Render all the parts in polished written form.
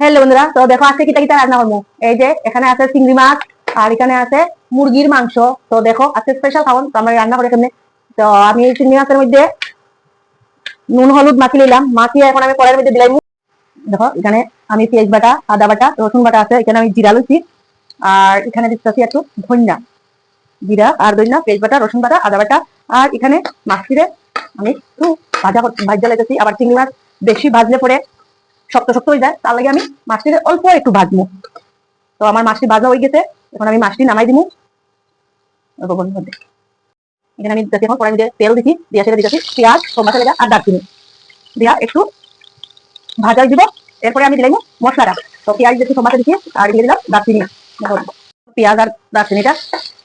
Hello বন্ধুরা, তো দেখো আজকে কিটা কিটা রান্না করবো। এই যে এখানে আছে চিংড়ি মাছ, আর এখানে আছে মুরগির মাংস। তো দেখো আজকে স্পেশাল খাবার তো আমরা রান্না করে কেমনে। তো আমি এই চিংড়ি মাছের মধ্যে নুন হলুদ মাখিয়ে নিলাম, মাখিয়ে এখন আমি কড়াইয়ের মধ্যে দিলাম। দেখো এখানে আমি পেঁয়াজ বাটা, আদা বাটা, রসুন বাটা আছে, এখানে আমি জিরা লুচি, আর এখানে দিচ্ছি একটু ধনিয়া, জিরা আর ধনিয়া, পেঁয়াজ বাটা, রসুন বাটা, আদা বাটা। আর এখানে মাছটিরে আমি একটু ভাজা লাইতেছি। আবার চিংড়ি মাছ বেশি ভাজলে পরে শক্ত শক্ত হয়ে যায়, তার লাগে আমি মাছটি অল্প একটু ভাজবো। তো আমার মাছটি ভাজা হয়ে গেছে, এখন আমি মাছটি নামাই দিব। এখানে আমি এখন কড়াই দিয়ে তেল দিচ্ছি, দিয়ে সেটা দিচ্ছি পেঁয়াজ, টমেটো লেগা আর দারচিনি দিয়া একটু ভাজা দিব। এরপরে আমি দিলাম মশলাটা। তো পেঁয়াজ দিচ্ছি, টমেটো দিচ্ছি, আর দিয়ে দিলাম দারচিনি। পেঁয়াজ আর দারচিনিটা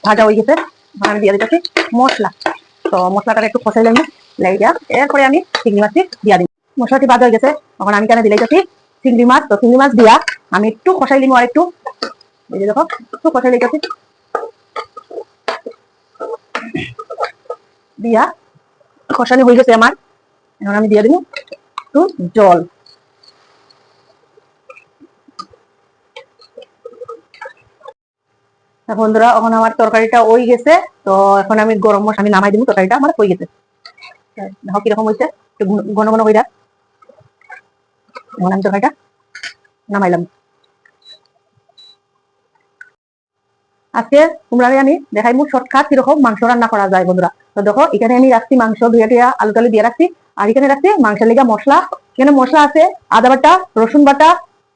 ভাজা হয়ে গেছে, এখন আমি দিয়ে দিচ্ছি মশলা। তো মশলাটা একটু কষাইলাম লাগিয়া, এরপরে আমি চিংড়ি মাছটি দিয়া দিই। মশলাটি ভাজা হয়ে গেছে, এখন আমি কেন দিলাইতেছি চিংড়ি মাছ। তো চিংড়ি মাছ দিয়া আমি একটু কষাই নিব, আর একটু এই যে দেখো একটু কষাই লিখেছি দিয়া কষানি হয়ে গেছে আমার। এখন আমি দিয়ে দিব একটু জল। বন্ধুরা এখন আমার তরকারিটা হয়ে গেছে। তো এখন আমি গরম মশলা আমি নামাই দিব, তরকারিটা আমার হয়ে গেছে। দেখো কিরকম হয়েছে, একটু ঘন ঘন হয়ে। এখন আমি তরকারিটা নামাইলাম। আজকে তোমরা আমি দেখাইবো শর্টকাট কিরকম মাংস রান্না করা যায় বন্ধুরা। তো দেখো এখানে আমি রাখছি মাংস ধুয়ে টুয়া আলু টালু দিয়ে রাখছি, আর এখানে রাখছি মাংসের লেগা মশলা। এখানে মশলা আছে আদা বাটা, রসুন বাটা,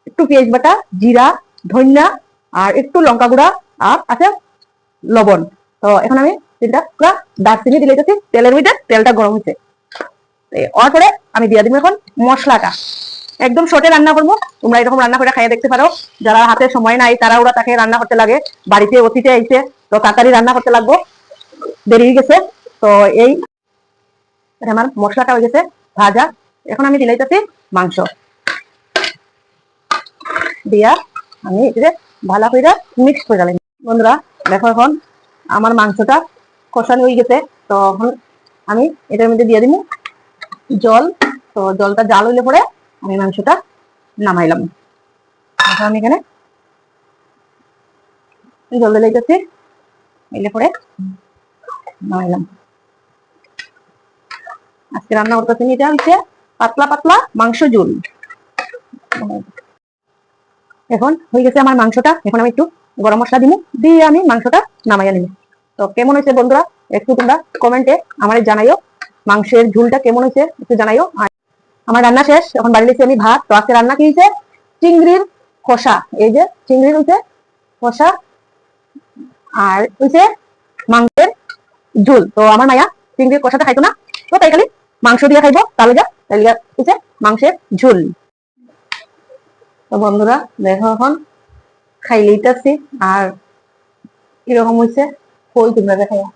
একটু পেঁয়াজ বাটা, জিরা, ধনিয়া, আর একটু লঙ্কা গুঁড়া, আর আছে লবণ। তো এখন আমি তিনটা পুরা দারচিনি দিলে যাচ্ছি তেলের মধ্যে, তেলটা গরম হচ্ছে ওর পরে আমি দিয়ে দিব এখন মশলাটা। একদম শর্টে রান্না করবো, তোমরা এরকম রান্না করে খাইয়ে দেখতে পারো। যারা হাতে সময় নাই তারা ওরা তাকে রান্না করতে লাগে, বাড়িতে অতিথি আইছে তো তাড়াতাড়ি রান্না করতে লাগবো, দেরি হয়ে গেছে। তো এই আমার মশলাটা হয়ে গেছে ভাজা, এখন আমি দিলাইতেছি মাংস দিয়া আমি এটাকে ভালো করে মিক্স করে দিলাম। বন্ধুরা দেখো এখন আমার মাংসটা কষানো হয়ে গেছে। তো এখন আমি এটার মধ্যে দিয়ে দিব জল। তো জলটা জাল হইলে পরে আমি মাংসটা নামাইলাম। আমি এখানে জল দিয়ে লাইতেছি, এলে পরে নামাইলাম। আজকে রান্না করতেছি এটা হচ্ছে পাতলা পাতলা মাংস ঝোল। এখন হয়ে গেছে আমার মাংসটা, এখন আমি একটু গরম মশলা দিব, দিয়ে আমি মাংসটা নামাইয়া নিব। তো কেমন হয়েছে বন্ধুরা একটু তোমরা কমেন্টে আমার জানাইও, মাংসের ঝোলটা কেমন হয়েছে একটু জানাইও। আমার রান্না শেষ, এখন বাড়ি লিখছি আমি ভাত। তো আজকে রান্না কি হয়েছে, চিংড়ির কষা। এই যে চিংড়ির হয়েছে কষা, আর হয়েছে মাংসের ঝোল। তো আমার মায়া চিংড়ির কষাটা খাইতো না, তো তাই খালি মাংস দিয়ে খাইবো, তাহলে হয়েছে মাংসের ঝোল। তো বন্ধুরা দেখো এখন খাইলেইতেছি, আর কিরকম হয়েছে কই তোমরা দেখাইয়া।